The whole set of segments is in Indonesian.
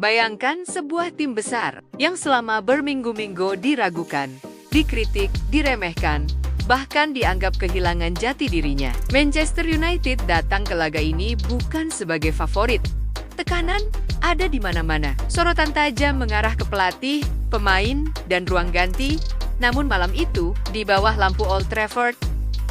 Bayangkan sebuah tim besar yang selama berminggu-minggu diragukan, dikritik, diremehkan, bahkan dianggap kehilangan jati dirinya. Manchester United datang ke laga ini bukan sebagai favorit. Tekanan ada di mana-mana. Sorotan tajam mengarah ke pelatih, pemain, dan ruang ganti. Namun malam itu, di bawah lampu Old Trafford,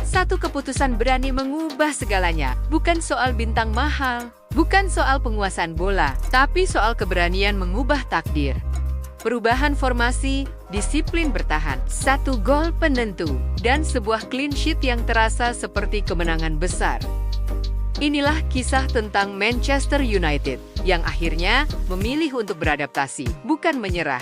satu keputusan berani mengubah segalanya. Bukan soal bintang mahal, bukan soal penguasaan bola, tapi soal keberanian mengubah takdir. Perubahan formasi, disiplin bertahan, satu gol penentu, dan sebuah clean sheet yang terasa seperti kemenangan besar. Inilah kisah tentang Manchester United, yang akhirnya memilih untuk beradaptasi, bukan menyerah.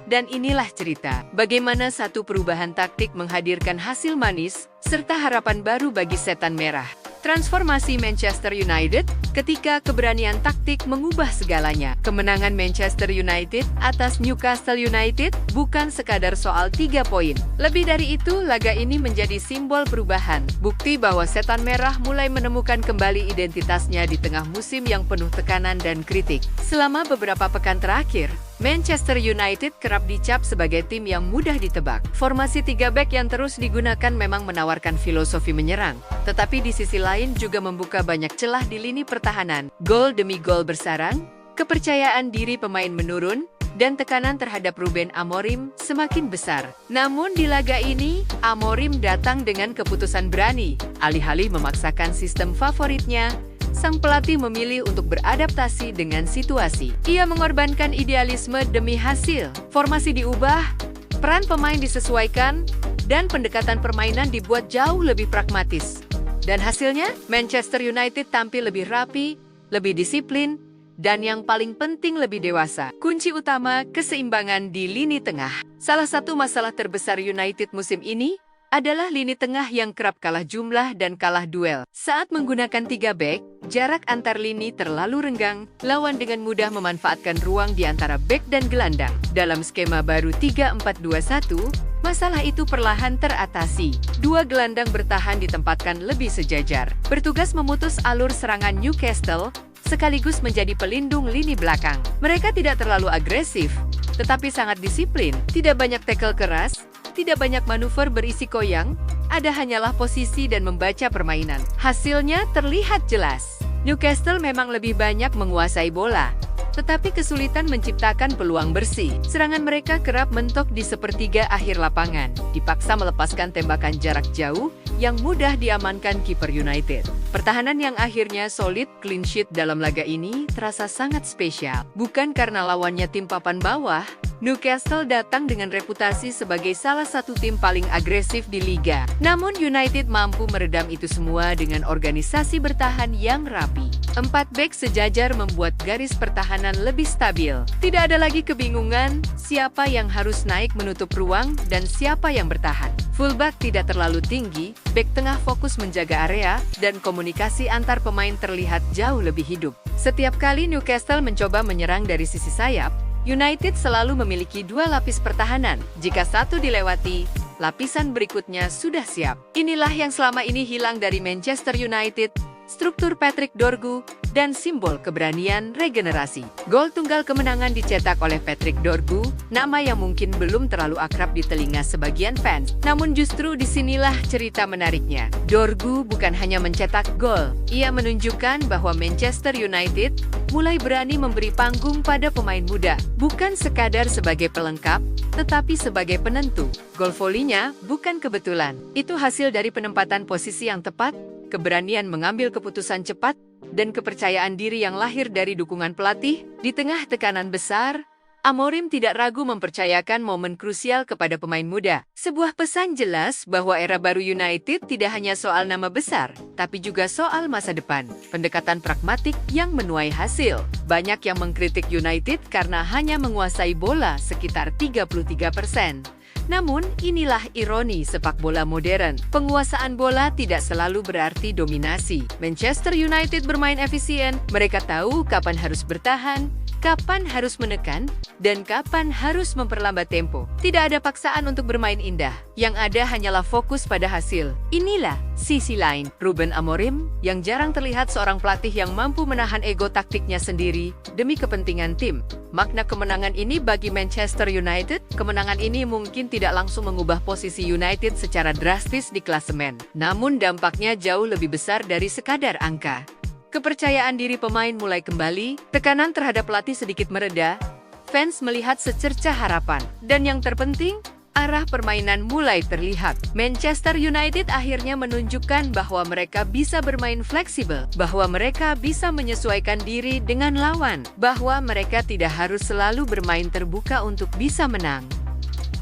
Dan inilah cerita, bagaimana satu perubahan taktik menghadirkan hasil manis, serta harapan baru bagi setan merah. Transformasi Manchester United ketika keberanian taktik mengubah segalanya. Kemenangan Manchester United atas Newcastle United bukan sekadar soal 3 poin. Lebih dari itu, laga ini menjadi simbol perubahan. Bukti bahwa setan merah mulai menemukan kembali identitasnya di tengah musim yang penuh tekanan dan kritik. Selama beberapa pekan terakhir, Manchester United kerap dicap sebagai tim yang mudah ditebak. Formasi 3 back yang terus digunakan memang menawarkan filosofi menyerang, tetapi di sisi lain juga membuka banyak celah di lini pertahanan. Gol demi gol bersarang, kepercayaan diri pemain menurun, dan tekanan terhadap Ruben Amorim semakin besar. Namun di laga ini, Amorim datang dengan keputusan berani. Alih-alih memaksakan sistem favoritnya, sang pelatih memilih untuk beradaptasi dengan situasi. Ia mengorbankan idealisme demi hasil. Formasi diubah, peran pemain disesuaikan, dan pendekatan permainan dibuat jauh lebih pragmatis. Dan hasilnya, Manchester United tampil lebih rapi, lebih disiplin, dan yang paling penting lebih dewasa. Kunci utama, keseimbangan di lini tengah. Salah satu masalah terbesar United musim ini adalah lini tengah yang kerap kalah jumlah dan kalah duel. Saat menggunakan 3 back, jarak antar lini terlalu renggang, lawan dengan mudah memanfaatkan ruang di antara back dan gelandang. Dalam skema baru 3-4-2-1, masalah itu perlahan teratasi. 2 gelandang bertahan ditempatkan lebih sejajar, bertugas memutus alur serangan Newcastle, sekaligus menjadi pelindung lini belakang. Mereka tidak terlalu agresif, tetapi sangat disiplin. Tidak banyak tackle keras, tidak banyak manuver berisi koyang, ada hanyalah posisi dan membaca permainan. Hasilnya terlihat jelas. Newcastle memang lebih banyak menguasai bola, tetapi kesulitan menciptakan peluang bersih. Serangan mereka kerap mentok di sepertiga akhir lapangan, dipaksa melepaskan tembakan jarak jauh yang mudah diamankan kiper United. Pertahanan yang akhirnya solid clean sheet dalam laga ini terasa sangat spesial. Bukan karena lawannya tim papan bawah, Newcastle datang dengan reputasi sebagai salah satu tim paling agresif di liga. Namun United mampu meredam itu semua dengan organisasi bertahan yang rapi. 4 back sejajar membuat garis pertahanan lebih stabil. Tidak ada lagi kebingungan siapa yang harus naik menutup ruang dan siapa yang bertahan. Fullback tidak terlalu tinggi, back tengah fokus menjaga area, dan komunikasi antar pemain terlihat jauh lebih hidup. Setiap kali Newcastle mencoba menyerang dari sisi sayap, United selalu memiliki 2 lapis pertahanan. Jika satu dilewati, lapisan berikutnya sudah siap. Inilah yang selama ini hilang dari Manchester United, struktur Patrick Dorgu, dan simbol keberanian regenerasi. Gol tunggal kemenangan dicetak oleh Patrick Dorgu, nama yang mungkin belum terlalu akrab di telinga sebagian fans. Namun justru disinilah cerita menariknya. Dorgu bukan hanya mencetak gol, ia menunjukkan bahwa Manchester United mulai berani memberi panggung pada pemain muda. Bukan sekadar sebagai pelengkap, tetapi sebagai penentu. Gol volinya bukan kebetulan. Itu hasil dari penempatan posisi yang tepat, keberanian mengambil keputusan cepat, dan kepercayaan diri yang lahir dari dukungan pelatih. Di tengah tekanan besar, Amorim tidak ragu mempercayakan momen krusial kepada pemain muda. Sebuah pesan jelas bahwa era baru United tidak hanya soal nama besar, tapi juga soal masa depan. Pendekatan pragmatik yang menuai hasil. Banyak yang mengkritik United karena hanya menguasai bola sekitar 33%. Namun, inilah ironi sepak bola modern. Penguasaan bola tidak selalu berarti dominasi. Manchester United bermain efisien, mereka tahu kapan harus bertahan, kapan harus menekan, dan kapan harus memperlambat tempo. Tidak ada paksaan untuk bermain indah. Yang ada hanyalah fokus pada hasil. Inilah sisi lain Ruben Amorim, yang jarang terlihat seorang pelatih yang mampu menahan ego taktiknya sendiri demi kepentingan tim. Makna kemenangan ini bagi Manchester United, kemenangan ini mungkin tidak langsung mengubah posisi United secara drastis di klasemen. Namun dampaknya jauh lebih besar dari sekadar angka. Kepercayaan diri pemain mulai kembali, tekanan terhadap pelatih sedikit mereda, fans melihat secercah harapan, dan yang terpenting, arah permainan mulai terlihat. Manchester United akhirnya menunjukkan bahwa mereka bisa bermain fleksibel, bahwa mereka bisa menyesuaikan diri dengan lawan, bahwa mereka tidak harus selalu bermain terbuka untuk bisa menang.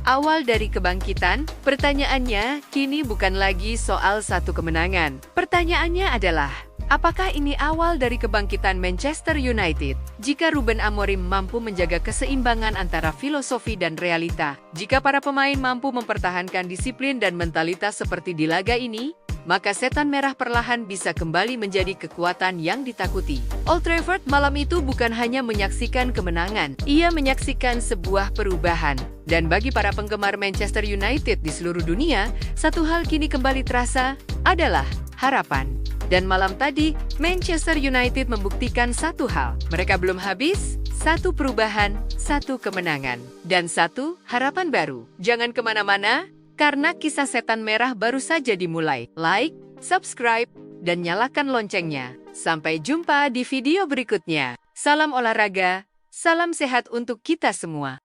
Awal dari kebangkitan, pertanyaannya kini bukan lagi soal satu kemenangan. Pertanyaannya adalah, apakah ini awal dari kebangkitan Manchester United? Jika Ruben Amorim mampu menjaga keseimbangan antara filosofi dan realita, jika para pemain mampu mempertahankan disiplin dan mentalitas seperti di laga ini, maka setan merah perlahan bisa kembali menjadi kekuatan yang ditakuti. Old Trafford malam itu bukan hanya menyaksikan kemenangan, ia menyaksikan sebuah perubahan. Dan bagi para penggemar Manchester United di seluruh dunia, satu hal kini kembali terasa adalah harapan. Dan malam tadi, Manchester United membuktikan satu hal. Mereka belum habis, satu perubahan, satu kemenangan, dan satu harapan baru. Jangan kemana-mana, karena kisah setan merah baru saja dimulai. Like, subscribe, dan nyalakan loncengnya. Sampai jumpa di video berikutnya. Salam olahraga, salam sehat untuk kita semua.